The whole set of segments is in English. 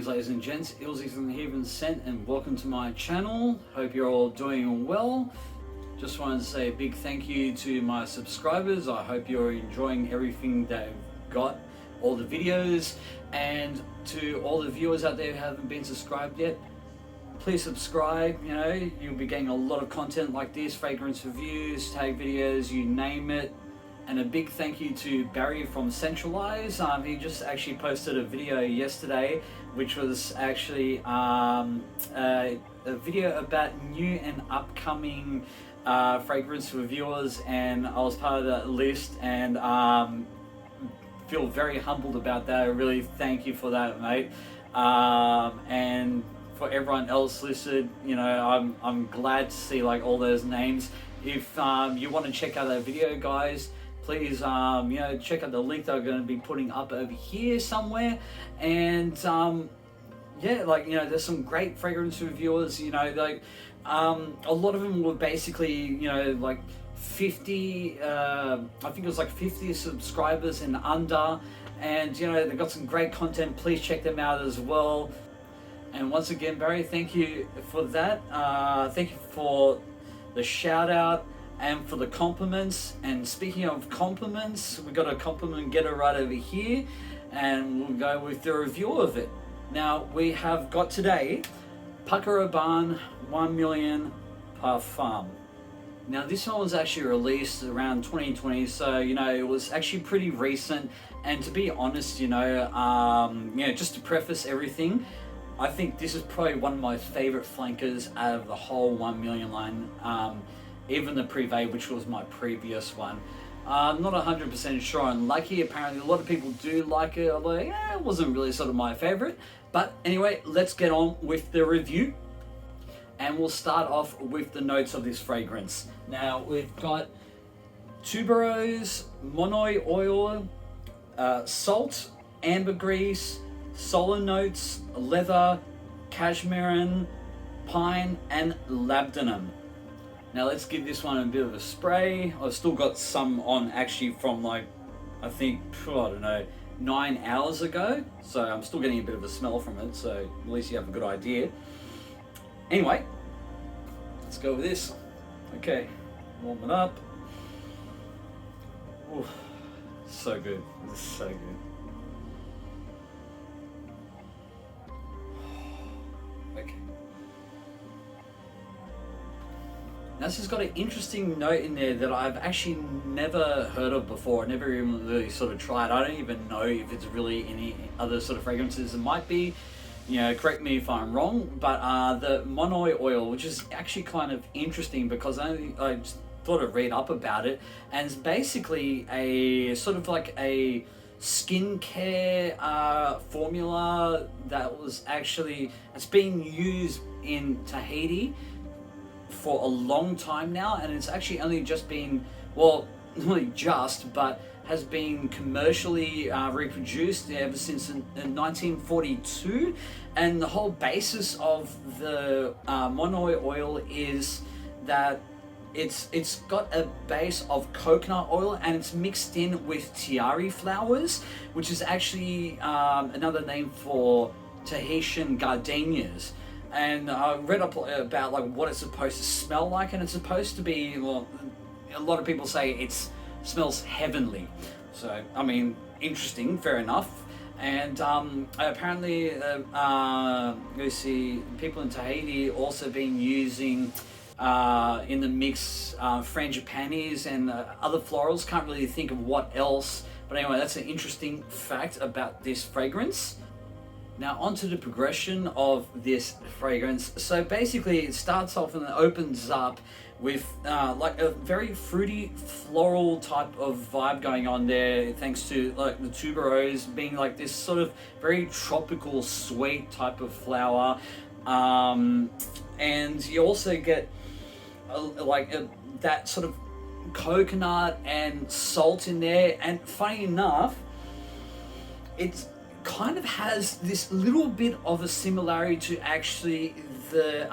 Greetings ladies and gents, Ilsies and HeathenScent, and welcome to my channel. Hope you're all doing well. Just wanted to say a big thank you to my subscribers. I hope you're enjoying everything that I've got, all the videos, and to all the viewers out there who haven't been subscribed yet, please subscribe. You know, you'll be getting a lot of content like this, fragrance reviews, tag videos, you name it. And a big thank you to Barry from Centralize. He just actually posted a video yesterday, which was actually a video about new and upcoming fragrance reviewers, and I was part of that list, and feel very humbled about that. I really thank you for that, mate. And for everyone else listed, you know, I'm glad to see like all those names. If you want to check out that video, guys, please, you know, check out the link that I'm going to be putting up over here somewhere. And yeah, like, you know, there's some great fragrance reviewers. You know, like a lot of them were basically, you know, like 50. I think it was like 50 subscribers and under. And you know, they've got some great content. Please check them out as well. And once again, Barry, thank you for that. Thank you for the shout out and for the compliments. And speaking of compliments, we got a compliment getter right over here, and we'll go with the review of it. Now we have got today Paco Rabanne 1 million Parfum. Now this one was actually released around 2020, so you know, it was actually pretty recent. And to be honest, you know, just to preface everything, I think this is probably one of my favorite flankers out of the whole 1 million line. Even the Privé, which was my previous one. I'm not 100% sure on Lucky. Apparently a lot of people do like it, although yeah, it wasn't really sort of my favorite. But anyway, let's get on with the review. And we'll start off with the notes of this fragrance. Now we've got tuberose, monoi oil, salt, ambergris, solar notes, leather, cashmere, pine, and labdanum. Now let's give this one a bit of a spray. I've still got some on actually from like, I think, I don't know, 9 hours ago. So I'm still getting a bit of a smell from it, so at least you have a good idea. Anyway, let's go with this. Okay, warm it up. Ooh, so good, this is so good. Okay. Now this has got an interesting note in there that I've actually never heard of before. I never even really sort of tried. I don't even know if it's really any other sort of fragrances. It might be, you know, correct me if I'm wrong, but the monoi oil, which is actually kind of interesting because I just thought I'd read up about it, and it's basically a sort of like a skincare formula that was actually, it's been used in Tahiti for a long time now, and it's actually only just been, well, not only just, but has been commercially reproduced ever since in 1942. And the whole basis of the monoi oil is that it's got a base of coconut oil, and it's mixed in with tiari flowers, which is actually another name for Tahitian gardenias. And I read up about like what it's supposed to smell like, and it's supposed to be, well, a lot of people say it smells heavenly. So I mean, interesting, fair enough. And apparently, you see people in Tahiti also been using in the mix frangipanis and other florals. Can't really think of what else, but anyway, that's an interesting fact about this fragrance. Now onto the progression of this fragrance. So basically it starts off and it opens up with like a very fruity floral type of vibe going on there, thanks to like the tuberose being like this sort of very tropical sweet type of flower. And you also get that sort of coconut and salt in there, and funny enough, it's kind of has this little bit of a similarity to actually the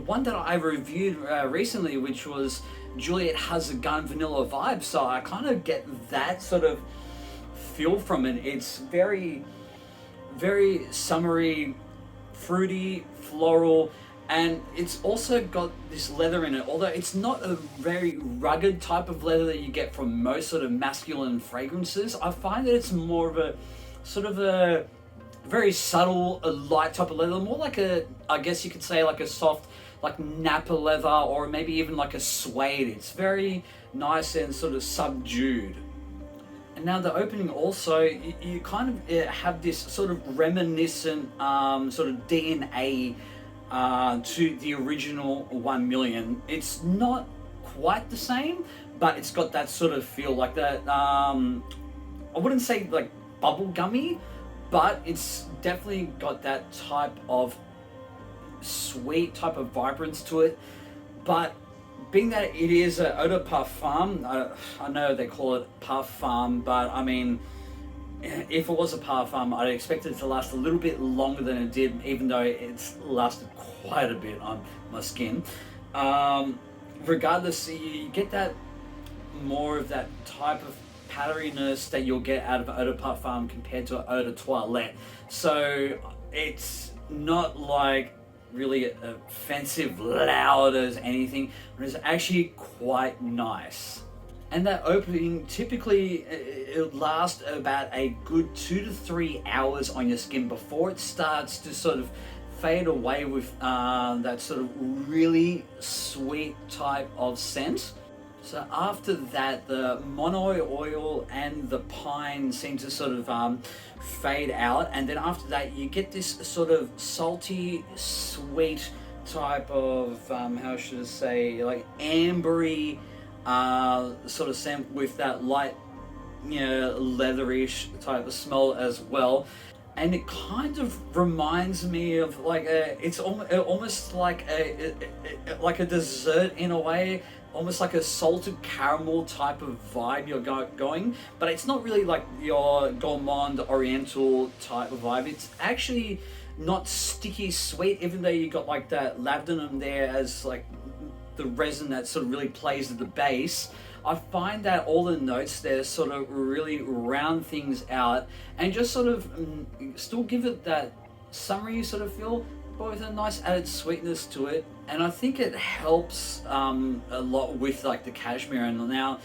one that I reviewed recently, which was Juliet Has a Gun Vanilla Vibe. So I kind of get that sort of feel from it. It's very very summery, fruity, floral, and it's also got this leather in it. Although it's not a very rugged type of leather that you get from most sort of masculine fragrances, I find that it's more of a sort of a very subtle, a light type of leather, more like a, I guess you could say like a soft, like Napa leather, or maybe even like a suede. It's very nice and sort of subdued. And now the opening also, you kind of have this sort of reminiscent sort of DNA to the original 1 million. It's not quite the same, but it's got that sort of feel, like that, I wouldn't say like bubble gummy, but it's definitely got that type of sweet type of vibrance to it. But being that it is an eau de parfum, I know they call it parfum, but I mean, if it was a parfum, I'd expect it to last a little bit longer than it did, even though it's lasted quite a bit on my skin. Regardless, you get that more of that type of powderiness that you'll get out of eau de parfum compared to eau de toilette. So it's not like really offensive, loud as anything, but it's actually quite nice. And that opening, typically it'll last about a good 2 to 3 hours on your skin before it starts to sort of fade away with that sort of really sweet type of scent. So after that, the mono oil and the pine seem to sort of fade out, and then after that you get this sort of salty, sweet type of, how should I say, like ambery sort of scent with that light, you know, leatherish type of smell as well. And it kind of reminds me of like it's almost like a dessert in a way, almost like a salted caramel type of vibe you're going, but it's not really like your gourmand oriental type of vibe. It's actually not sticky sweet, even though you got like that labdanum there as like the resin that sort of really plays at the base. I find that all the notes there sort of really round things out and just sort of still give it that summery sort of feel, but with a nice added sweetness to it. And I think it helps a lot with like the cashmere. And now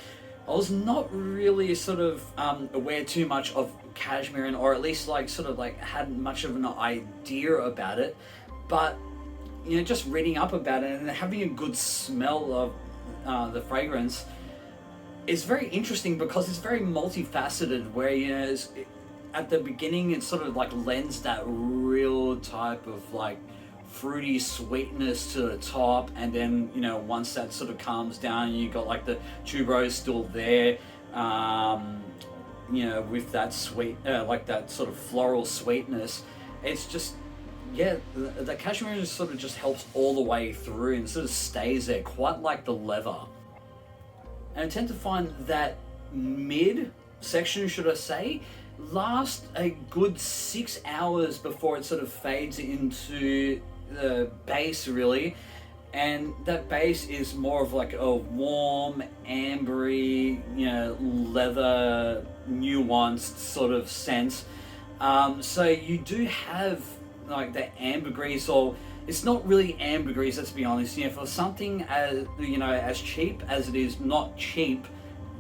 I was not really sort of aware too much of cashmere, or at least like sort of like hadn't much of an idea about it, but you know, just reading up about it and having a good smell of the fragrance is very interesting, because it's very multifaceted, where, you know, at the beginning it sort of like lends that real type of like fruity sweetness to the top, and then, you know, once that sort of calms down, you got like the tuberose still there, you know, with that sweet, like that sort of floral sweetness. It's just, yeah, the cashmere just sort of just helps all the way through and sort of stays there, quite like the leather. And I tend to find that mid section, should I say, lasts a good 6 hours before it sort of fades into the base, really. And that base is more of like a warm, ambery, you know, leather, nuanced sort of scent. So you do have like the ambergris, or it's not really ambergris, let's be honest. You know, for something as, you know, as cheap as it is, not cheap,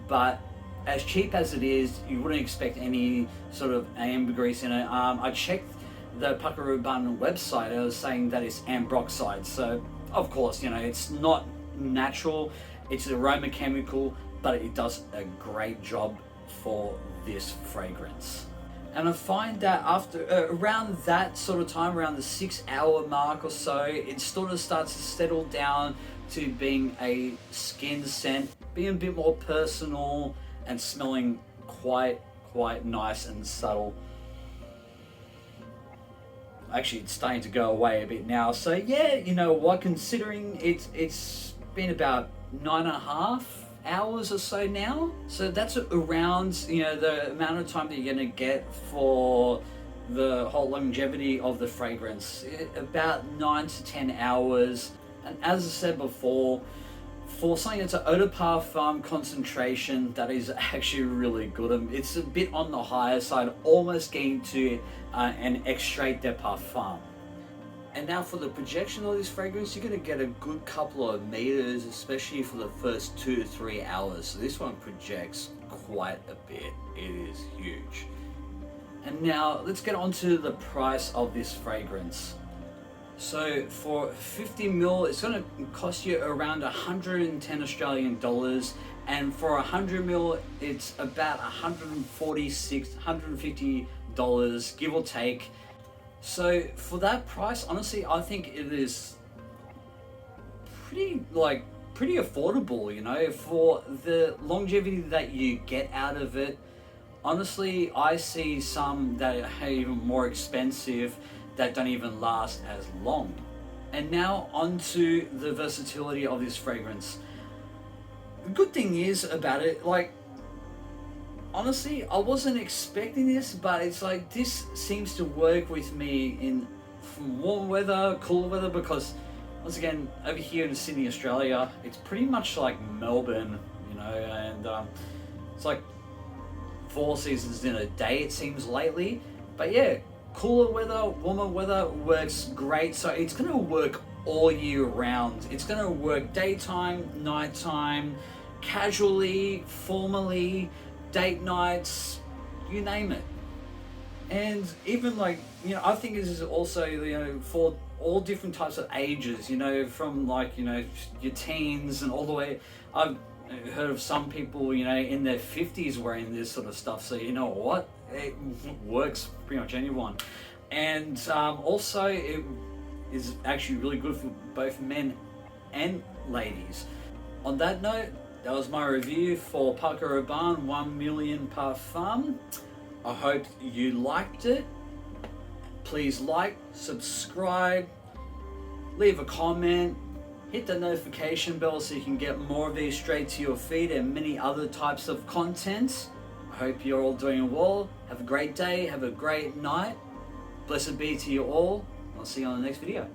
but as cheap as it is, you wouldn't expect any sort of ambergris in it. I checked the Paco Rabanne website, I was saying that it's ambroxide. So of course, you know, it's not natural, it's an aroma chemical, but it does a great job for this fragrance. And I find that after around that sort of time, around the 6 hour mark or so, it sort of starts to settle down to being a skin scent, being a bit more personal and smelling quite nice and subtle. Actually, it's starting to go away a bit now. So yeah, you know what, considering it's been about 9.5 hours or so now, so that's around, you know, the amount of time that you're going to get for the whole longevity of the fragrance, about 9 to 10 hours. And as I said before, for something that's an eau de parfum concentration, that is actually really good. It's a bit on the higher side, almost getting to an extrait de parfum. And now for the projection of this fragrance, you're going to get a good couple of meters, especially for the first 2 to 3 hours. So this one projects quite a bit. It is huge. And now let's get on to the price of this fragrance. So for 50 ml, it's going to cost you around 110 Australian dollars. And for 100 ml, it's about 146, $150, give or take. So for that price, honestly, I think it is pretty affordable, you know, for the longevity that you get out of it. Honestly, I see some that are even more expensive that don't even last as long. And now onto the versatility of this fragrance. The good thing is about it, like, honestly, I wasn't expecting this, but it's like this seems to work with me in from warm weather, cool weather, because once again, over here in Sydney, Australia, it's pretty much like Melbourne, you know, and it's like 4 seasons in a day, it seems, lately. But yeah, cooler weather, warmer weather works great. So it's going to work all year round. It's going to work daytime, nighttime, casually, formally, date nights, you name it. And even, like, you know, I think this is also, you know, for all different types of ages, you know, from, like, you know, your teens and all the way. I've heard of some people, you know, in their 50s wearing this sort of stuff. So you know what, it works pretty much anyone. And also it is actually really good for both men and ladies. On that note, that was my review for Paco Rabanne 1 Million Parfum. I hope you liked it. Please like, subscribe, leave a comment, hit the notification bell so you can get more of these straight to your feed and many other types of content. I hope you're all doing well. Have a great day, have a great night. Blessed be to you all. I'll see you on the next video.